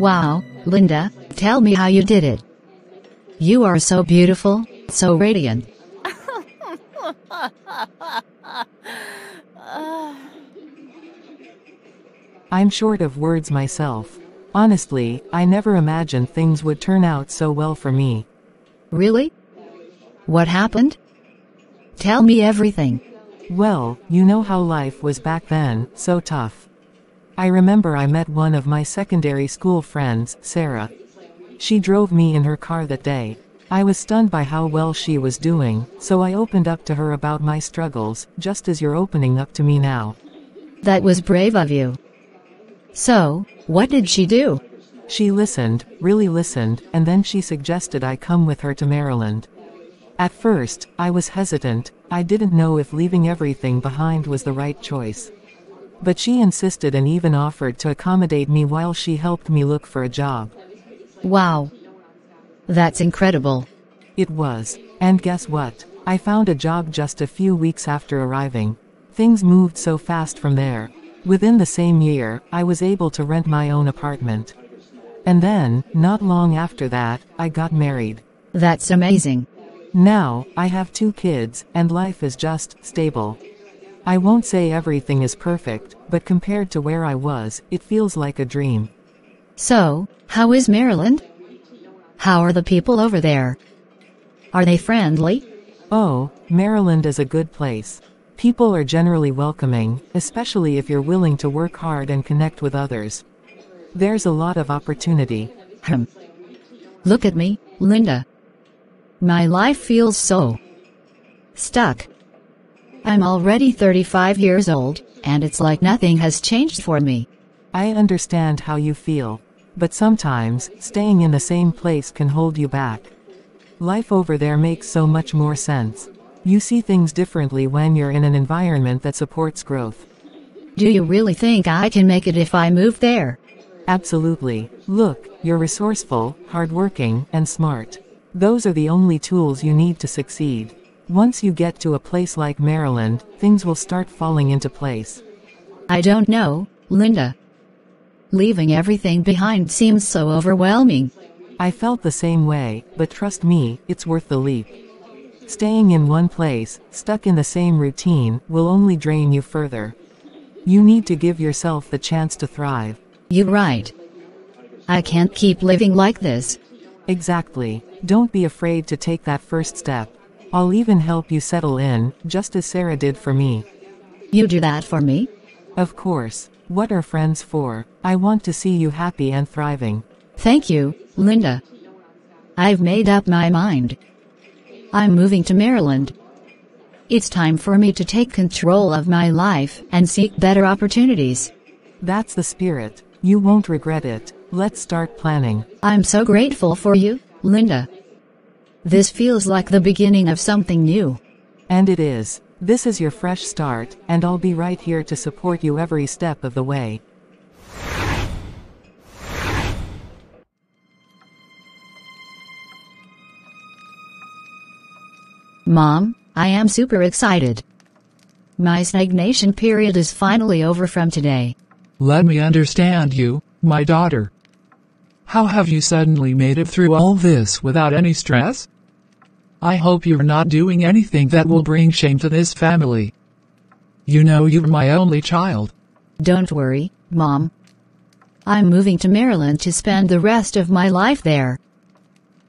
Wow, Linda, tell me how you did it. You are so beautiful, so radiant. I'm short of words myself. Honestly, I never imagined things would turn out so well for me. Really? What happened? Tell me everything. Well, you know how life was back then, so tough. I remember I met one of my secondary school friends, Sarah. She drove me in her car that day. I was stunned by how well she was doing, so I opened up to her about my struggles, just as you're opening up to me now. That was brave of you. So, what did she do? She listened, really listened, and then she suggested I come with her to Maryland. At first, I was hesitant. I didn't know if leaving everything behind was the right choice. But she insisted and even offered to accommodate me while she helped me look for a job. Wow. That's incredible. It was. And guess what? I found a job just a few weeks after arriving. Things moved so fast from there. Within the same year, I was able to rent my own apartment. And then, not long after that, I got married. That's amazing. Now, I have 2 kids, and life is just stable. I won't say everything is perfect, but compared to where I was, it feels like a dream. So, how is Maryland? How are the people over there? Are they friendly? Oh, Maryland is a good place. People are generally welcoming, especially if you're willing to work hard and connect with others. There's a lot of opportunity. Look at me, Linda. My life feels so stuck. I'm already 35 years old, and it's like nothing has changed for me. I understand how you feel. But sometimes, staying in the same place can hold you back. Life over there makes so much more sense. You see things differently when you're in an environment that supports growth. Do you really think I can make it if I move there? Absolutely. Look, you're resourceful, hardworking, and smart. Those are the only tools you need to succeed. Once you get to a place like Maryland, things will start falling into place. I don't know, Linda. Leaving everything behind seems so overwhelming. I felt the same way, but trust me, it's worth the leap. Staying in one place, stuck in the same routine, will only drain you further. You need to give yourself the chance to thrive. You're right. I can't keep living like this. Exactly. Don't be afraid to take that first step. I'll even help you settle in, just as Sarah did for me. You do that for me? Of course. What are friends for? I want to see you happy and thriving. Thank you, Linda. I've made up my mind. I'm moving to Maryland. It's time for me to take control of my life and seek better opportunities. That's the spirit. You won't regret it. Let's start planning. I'm so grateful for you, Linda. This feels like the beginning of something new. And it is. This is your fresh start, and I'll be right here to support you every step of the way. Mom, I am super excited. My stagnation period is finally over from today. Let me understand you, my daughter. How have you suddenly made it through all this without any stress? I hope you're not doing anything that will bring shame to this family. You know you're my only child. Don't worry, Mom. I'm moving to Maryland to spend the rest of my life there.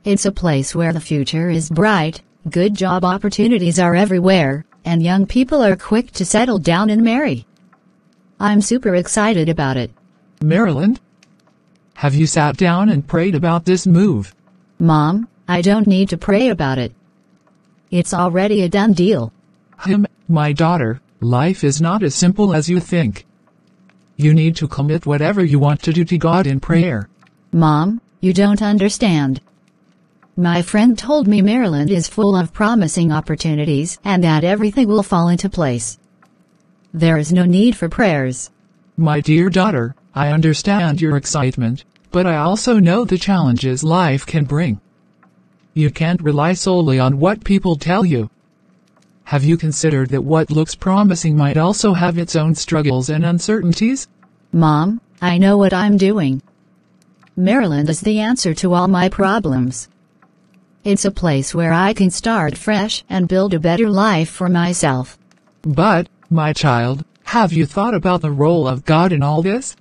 It's a place where the future is bright, good job opportunities are everywhere, and young people are quick to settle down and marry. I'm super excited about it. Maryland? Have you sat down and prayed about this move? Mom, I don't need to pray about it. It's already a done deal. My daughter, life is not as simple as you think. You need to commit whatever you want to do to God in prayer. Mom, you don't understand. My friend told me Maryland is full of promising opportunities and that everything will fall into place. There is no need for prayers. My dear daughter, I understand your excitement, but I also know the challenges life can bring. You can't rely solely on what people tell you. Have you considered that what looks promising might also have its own struggles and uncertainties? Mom, I know what I'm doing. Maryland is the answer to all my problems. It's a place where I can start fresh and build a better life for myself. But, my child, have you thought about the role of God in all this?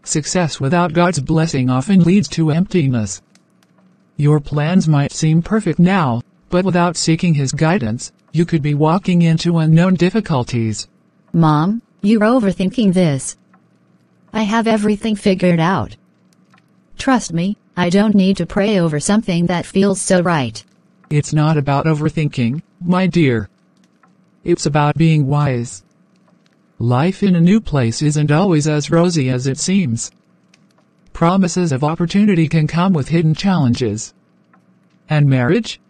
Success without God's blessing often leads to emptiness. Your plans might seem perfect now, but without seeking His guidance, you could be walking into unknown difficulties. Mom, you're overthinking this. I have everything figured out. Trust me, I don't need to pray over something that feels so right. It's not about overthinking, my dear. It's about being wise. Life in a new place isn't always as rosy as it seems. Promises of opportunity can come with hidden challenges. And marriage?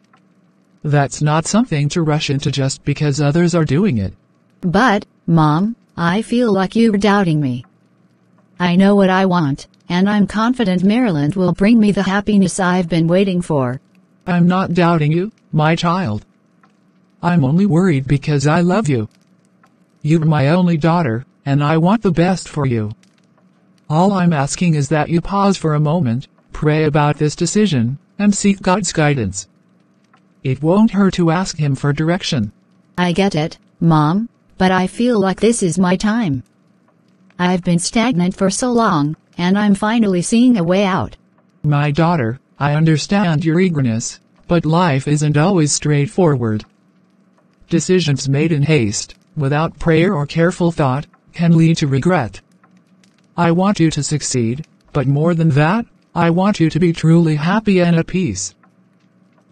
That's not something to rush into just because others are doing it. But, Mom, I feel like you're doubting me. I know what I want, and I'm confident Maryland will bring me the happiness I've been waiting for. I'm not doubting you, my child. I'm only worried because I love you. You're my only daughter, and I want the best for you. All I'm asking is that you pause for a moment, pray about this decision, and seek God's guidance. It won't hurt to ask Him for direction. I get it, Mom, but I feel like this is my time. I've been stagnant for so long, and I'm finally seeing a way out. My daughter, I understand your eagerness, but life isn't always straightforward. Decisions made in haste, without prayer or careful thought, can lead to regret. I want you to succeed, but more than that, I want you to be truly happy and at peace.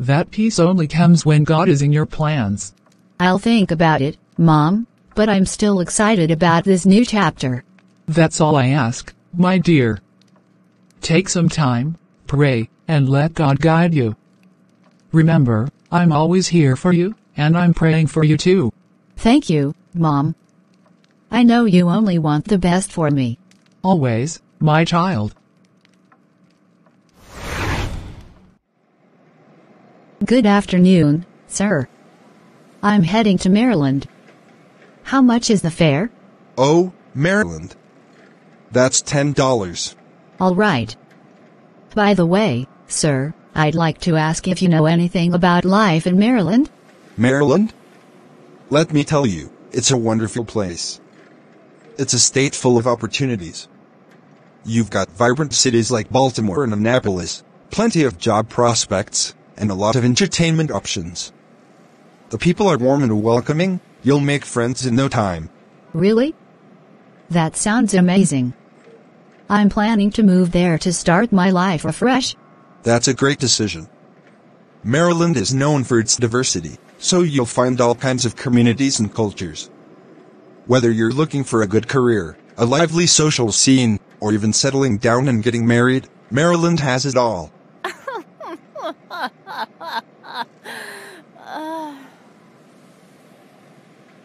That peace only comes when God is in your plans. I'll think about it, Mom, but I'm still excited about this new chapter. That's all I ask, my dear. Take some time, pray, and let God guide you. Remember, I'm always here for you, and I'm praying for you too. Thank you, Mom. I know you only want the best for me. Always, my child. Good afternoon, sir. I'm heading to Maryland. How much is the fare? Oh, Maryland. That's $10. All right. By the way, sir, I'd like to ask if you know anything about life in Maryland? Maryland? Let me tell you, it's a wonderful place. It's a state full of opportunities. You've got vibrant cities like Baltimore and Annapolis, plenty of job prospects, and a lot of entertainment options. The people are warm and welcoming, you'll make friends in no time. Really? That sounds amazing. I'm planning to move there to start my life afresh. That's a great decision. Maryland is known for its diversity, so you'll find all kinds of communities and cultures. Whether you're looking for a good career, a lively social scene, or even settling down and getting married, Maryland has it all.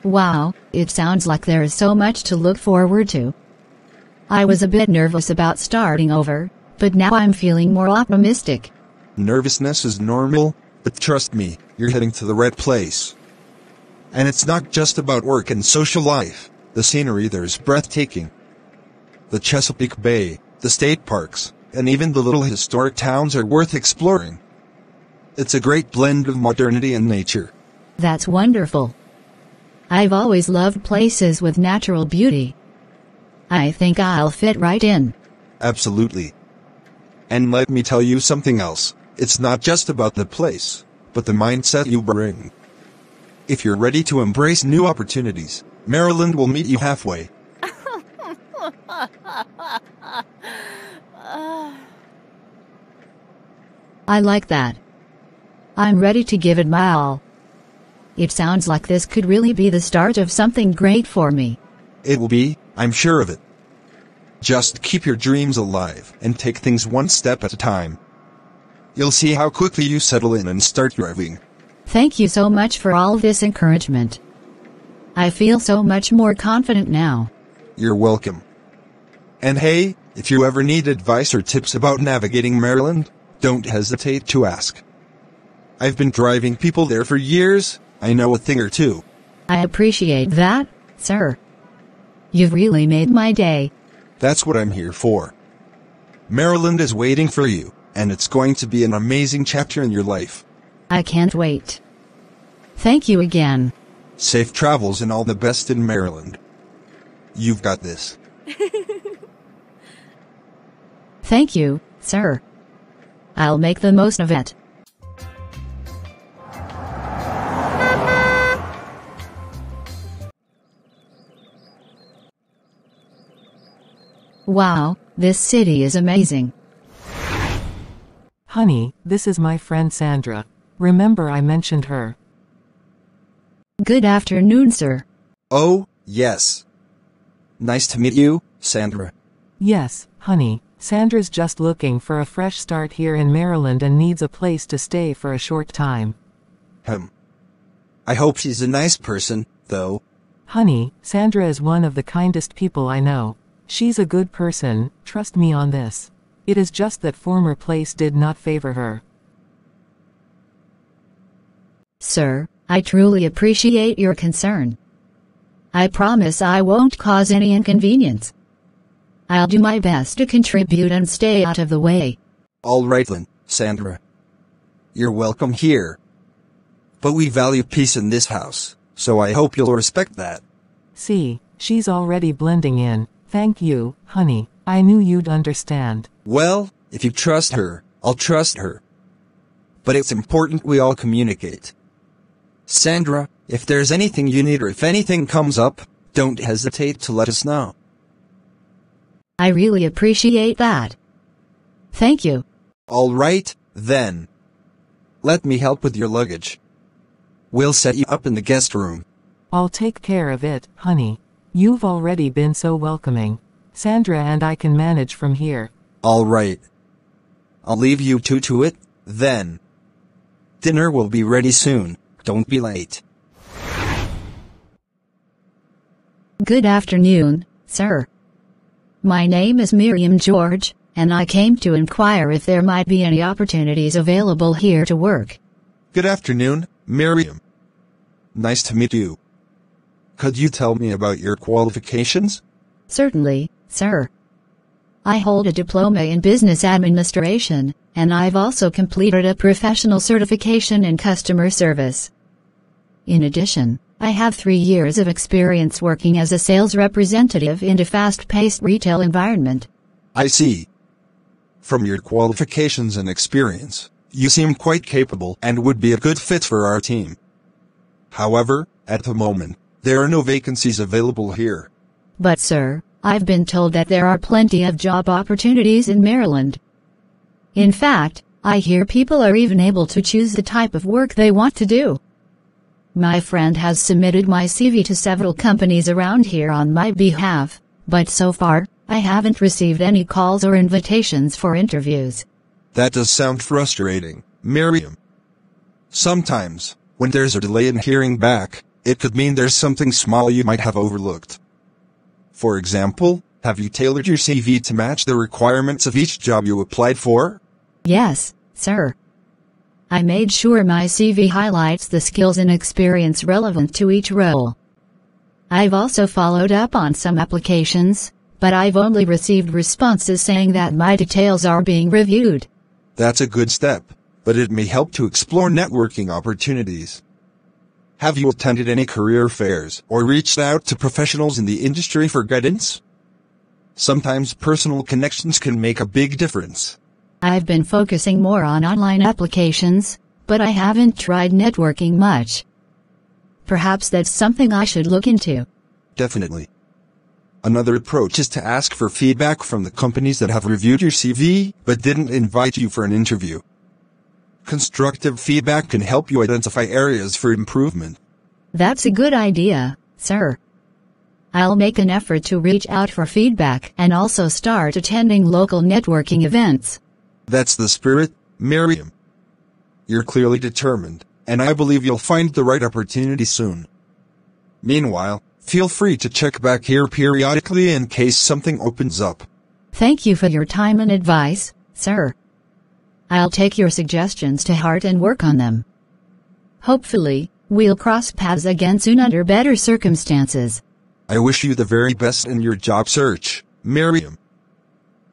Wow, it sounds like there is so much to look forward to. I was a bit nervous about starting over, but now I'm feeling more optimistic. Nervousness is normal, but trust me, you're heading to the right place. And it's not just about work and social life. The scenery there is breathtaking. The Chesapeake Bay, the state parks, and even the little historic towns are worth exploring. It's a great blend of modernity and nature. That's wonderful. I've always loved places with natural beauty. I think I'll fit right in. Absolutely. And let me tell you something else. It's not just about the place, but the mindset you bring. If you're ready to embrace new opportunities, Maryland will meet you halfway. I like that. I'm ready to give it my all. It sounds like this could really be the start of something great for me. It will be, I'm sure of it. Just keep your dreams alive and take things one step at a time. You'll see how quickly you settle in and start thriving. Thank you so much for all this encouragement. I feel so much more confident now. You're welcome. And hey, if you ever need advice or tips about navigating Maryland, don't hesitate to ask. I've been driving people there for years. I know a thing or two. I appreciate that, sir. You've really made my day. That's what I'm here for. Maryland is waiting for you, and it's going to be an amazing chapter in your life. I can't wait. Thank you again. Safe travels and all the best in Maryland. You've got this. Thank you, sir. I'll make the most of it. Wow, this city is amazing. Honey, this is my friend Sandra. Remember I mentioned her. Good afternoon, sir. Oh, yes. Nice to meet you, Sandra. Yes, honey, Sandra's just looking for a fresh start here in Maryland and needs a place to stay for a short time. I hope she's a nice person, though. Honey, Sandra is one of the kindest people I know. She's a good person, trust me on this. It is just that former place did not favor her. Sir, I truly appreciate your concern. I promise I won't cause any inconvenience. I'll do my best to contribute and stay out of the way. All right then, Sandra. You're welcome here. But we value peace in this house, so I hope you'll respect that. See, she's already blending in. Thank you, honey. I knew you'd understand. Well, if you trust her, I'll trust her. But it's important we all communicate. Sandra, if there's anything you need or if anything comes up, don't hesitate to let us know. I really appreciate that. Thank you. All right, then. Let me help with your luggage. We'll set you up in the guest room. I'll take care of it, honey. You've already been so welcoming. Sandra and I can manage from here. All right. I'll leave you two to it, then. Dinner will be ready soon. Don't be late. Good afternoon, sir. My name is Miriam George, and I came to inquire if there might be any opportunities available here to work. Good afternoon, Miriam. Nice to meet you. Could you tell me about your qualifications? Certainly, sir. I hold a diploma in business administration, and I've also completed a professional certification in customer service. In addition, I have 3 years of experience working as a sales representative in a fast-paced retail environment. I see. From your qualifications and experience, you seem quite capable and would be a good fit for our team. However, at the moment, there are no vacancies available here. But sir, I've been told that there are plenty of job opportunities in Maryland. In fact, I hear people are even able to choose the type of work they want to do. My friend has submitted my CV to several companies around here on my behalf, but so far, I haven't received any calls or invitations for interviews. That does sound frustrating, Miriam. Sometimes, when there's a delay in hearing back, it could mean there's something small you might have overlooked. For example, have you tailored your CV to match the requirements of each job you applied for? Yes, sir. I made sure my CV highlights the skills and experience relevant to each role. I've also followed up on some applications, but I've only received responses saying that my details are being reviewed. That's a good step, but it may help to explore networking opportunities. Have you attended any career fairs or reached out to professionals in the industry for guidance? Sometimes personal connections can make a big difference. I've been focusing more on online applications, but I haven't tried networking much. Perhaps that's something I should look into. Definitely. Another approach is to ask for feedback from the companies that have reviewed your CV but didn't invite you for an interview. Constructive feedback can help you identify areas for improvement. That's a good idea, sir. I'll make an effort to reach out for feedback and also start attending local networking events. That's the spirit, Miriam. You're clearly determined, and I believe you'll find the right opportunity soon. Meanwhile, feel free to check back here periodically in case something opens up. Thank you for your time and advice, sir. I'll take your suggestions to heart and work on them. Hopefully, we'll cross paths again soon under better circumstances. I wish you the very best in your job search, Miriam.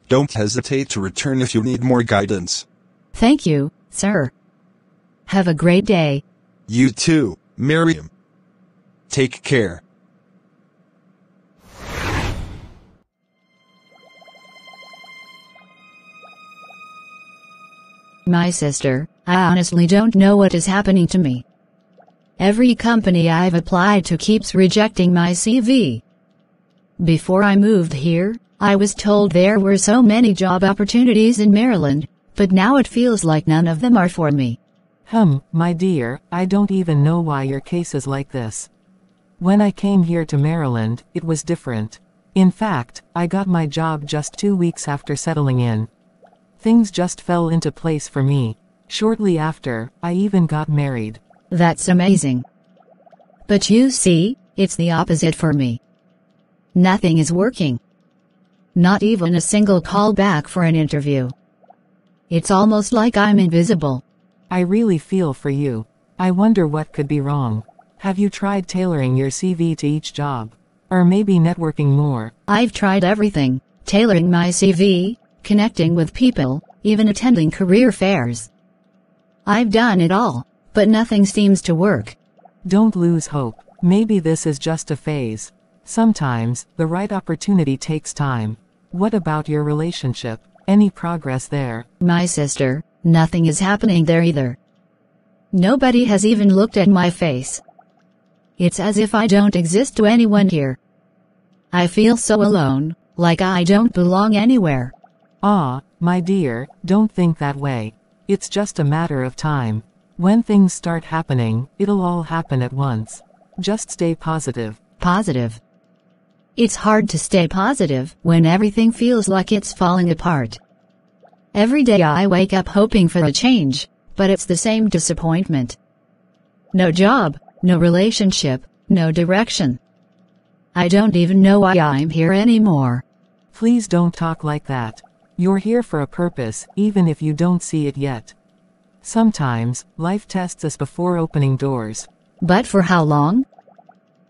Don't hesitate to return if you need more guidance. Thank you, sir. Have a great day. You too, Miriam. Take care. My sister, I honestly don't know what is happening to me. Every company I've applied to keeps rejecting my CV. Before I moved here, I was told there were so many job opportunities in Maryland, but now it feels like none of them are for me. My dear, I don't even know why your case is like this. When I came here to Maryland, it was different. In fact, I got my job just 2 weeks after settling in. Things just fell into place for me. Shortly after, I even got married. That's amazing. But you see, it's the opposite for me. Nothing is working. Not even a single call back for an interview. It's almost like I'm invisible. I really feel for you. I wonder what could be wrong. Have you tried tailoring your CV to each job? Or maybe networking more? I've tried everything, tailoring my CV, connecting with people, even attending career fairs. I've done it all, but nothing seems to work. Don't lose hope. Maybe this is just a phase. Sometimes, the right opportunity takes time. What about your relationship? Any progress there? My sister, nothing is happening there either. Nobody has even looked at my face. It's as if I don't exist to anyone here. I feel so alone, like I don't belong anywhere. My dear, don't think that way. It's just a matter of time. When things start happening, it'll all happen at once. Just stay positive. Positive? It's hard to stay positive when everything feels like it's falling apart. Every day I wake up hoping for a change, but it's the same disappointment. No job, no relationship, no direction. I don't even know why I'm here anymore. Please don't talk like that. You're here for a purpose, even if you don't see it yet. Sometimes, life tests us before opening doors. But for how long?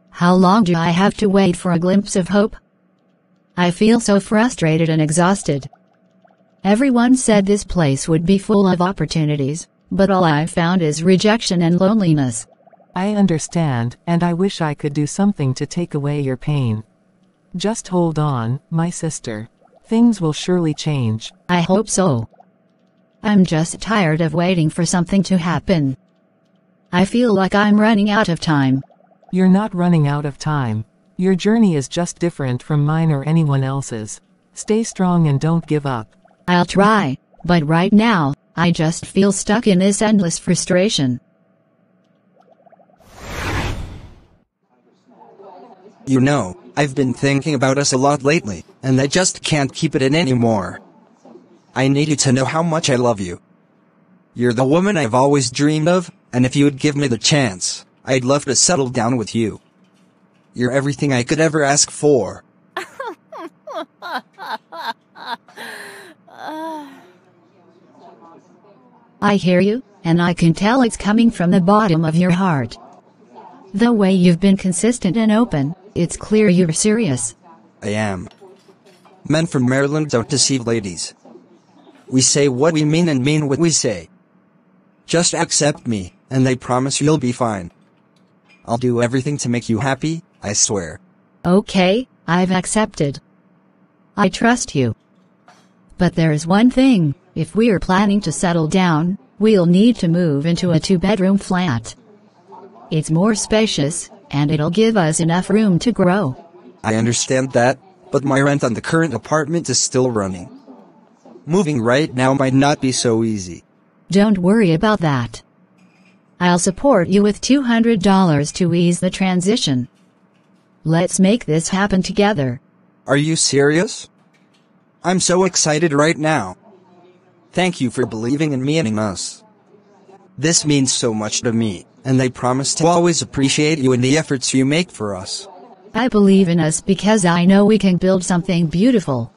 How long do I have to wait for a glimpse of hope? I feel so frustrated and exhausted. Everyone said this place would be full of opportunities, but all I've found is rejection and loneliness. I understand, and I wish I could do something to take away your pain. Just hold on, my sister. Things will surely change. I hope so. I'm just tired of waiting for something to happen. I feel like I'm running out of time. You're not running out of time. Your journey is just different from mine or anyone else's. Stay strong and don't give up. I'll try, but right now, I just feel stuck in this endless frustration. You know, I've been thinking about us a lot lately, and I just can't keep it in anymore. I need you to know how much I love you. You're the woman I've always dreamed of, and if you would give me the chance, I'd love to settle down with you. You're everything I could ever ask for. I hear you, and I can tell it's coming from the bottom of your heart. The way you've been consistent and open, it's clear you're serious. I am. Men from Maryland don't deceive ladies. We say what we mean and mean what we say. Just accept me, and I promise you'll be fine. I'll do everything to make you happy, I swear. Okay, I've accepted. I trust you. But there's one thing, if we're planning to settle down, we'll need to move into a 2-bedroom flat. It's more spacious, and it'll give us enough room to grow. I understand that, but my rent on the current apartment is still running. Moving right now might not be so easy. Don't worry about that. I'll support you with $200 to ease the transition. Let's make this happen together. Are you serious? I'm so excited right now. Thank you for believing in me and in us. This means so much to me, and I promise to always appreciate you and the efforts you make for us. I believe in us because I know we can build something beautiful.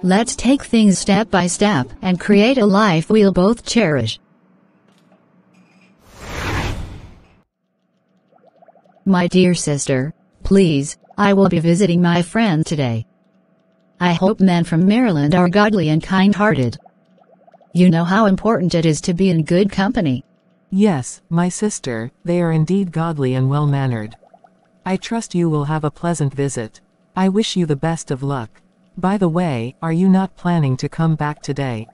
Let's take things step by step and create a life we'll both cherish. My dear sister, please, I will be visiting my friend today. I hope men from Maryland are godly and kind-hearted. You know how important it is to be in good company. Yes, my sister, they are indeed godly and well-mannered. I trust you will have a pleasant visit. I wish you the best of luck. By the way, are you not planning to come back today?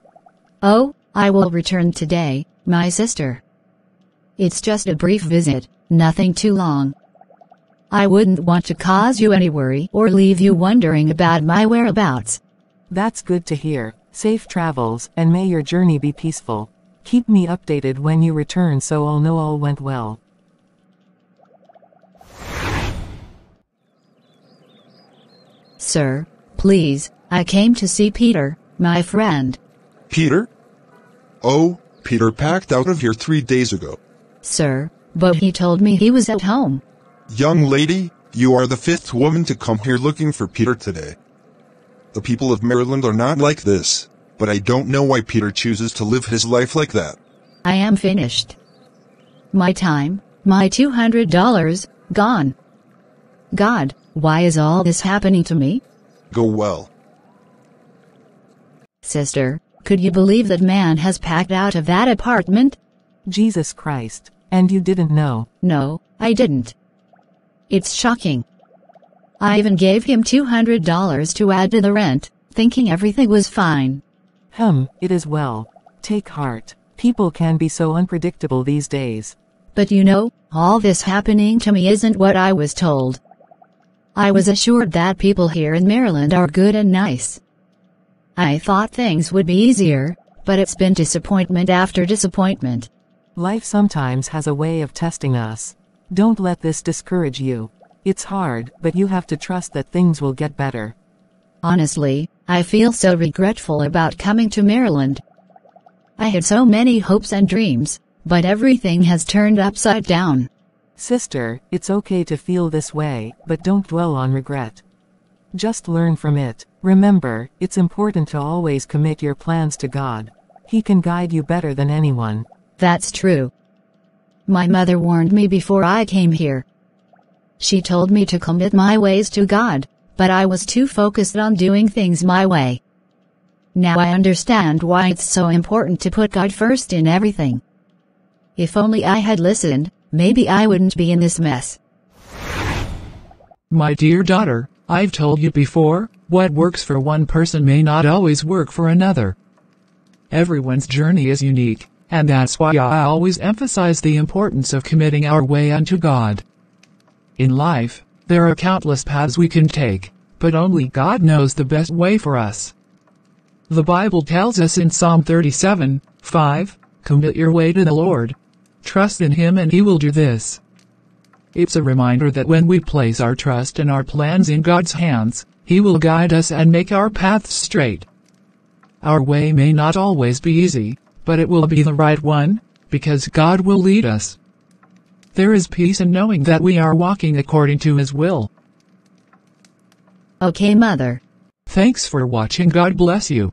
Oh, I will return today, my sister. It's just a brief visit, nothing too long. I wouldn't want to cause you any worry or leave you wondering about my whereabouts. That's good to hear. Safe travels, and may your journey be peaceful. Keep me updated when you return so I'll know all went well. Sir, please, I came to see Peter, my friend. Peter? Oh, Peter packed out of here 3 days ago. Sir, but he told me he was at home. Young lady, you are the 5th woman to come here looking for Peter today. The people of Maryland are not like this, but I don't know why Peter chooses to live his life like that. I am finished. My time, my $200, gone. God, why is all this happening to me? Go well. Sister, could you believe that man has packed out of that apartment? Jesus Christ, and you didn't know? No, I didn't. It's shocking. I even gave him $200 to add to the rent, thinking everything was fine. It is well. Take heart. People can be so unpredictable these days. But you know, all this happening to me isn't what I was told. I was assured that people here in Maryland are good and nice. I thought things would be easier, but it's been disappointment after disappointment. Life sometimes has a way of testing us. Don't let this discourage you. It's hard, but you have to trust that things will get better. Honestly, I feel so regretful about coming to Maryland. I had so many hopes and dreams, but everything has turned upside down. Sister, it's okay to feel this way, but don't dwell on regret. Just learn from it. Remember, it's important to always commit your plans to God. He can guide you better than anyone. That's true. My mother warned me before I came here. She told me to commit my ways to God, but I was too focused on doing things my way. Now I understand why it's so important to put God first in everything. If only I had listened, maybe I wouldn't be in this mess. My dear daughter, I've told you before, what works for one person may not always work for another. Everyone's journey is unique, and that's why I always emphasize the importance of committing our way unto God. In life, there are countless paths we can take, but only God knows the best way for us. The Bible tells us in Psalm 37:5, "Commit your way to the Lord. Trust in Him and He will do this." It's a reminder that when we place our trust and our plans in God's hands, He will guide us and make our paths straight. Our way may not always be easy, but it will be the right one, because God will lead us. There is peace in knowing that we are walking according to His will. Okay, Mother. Thanks for watching. God bless you.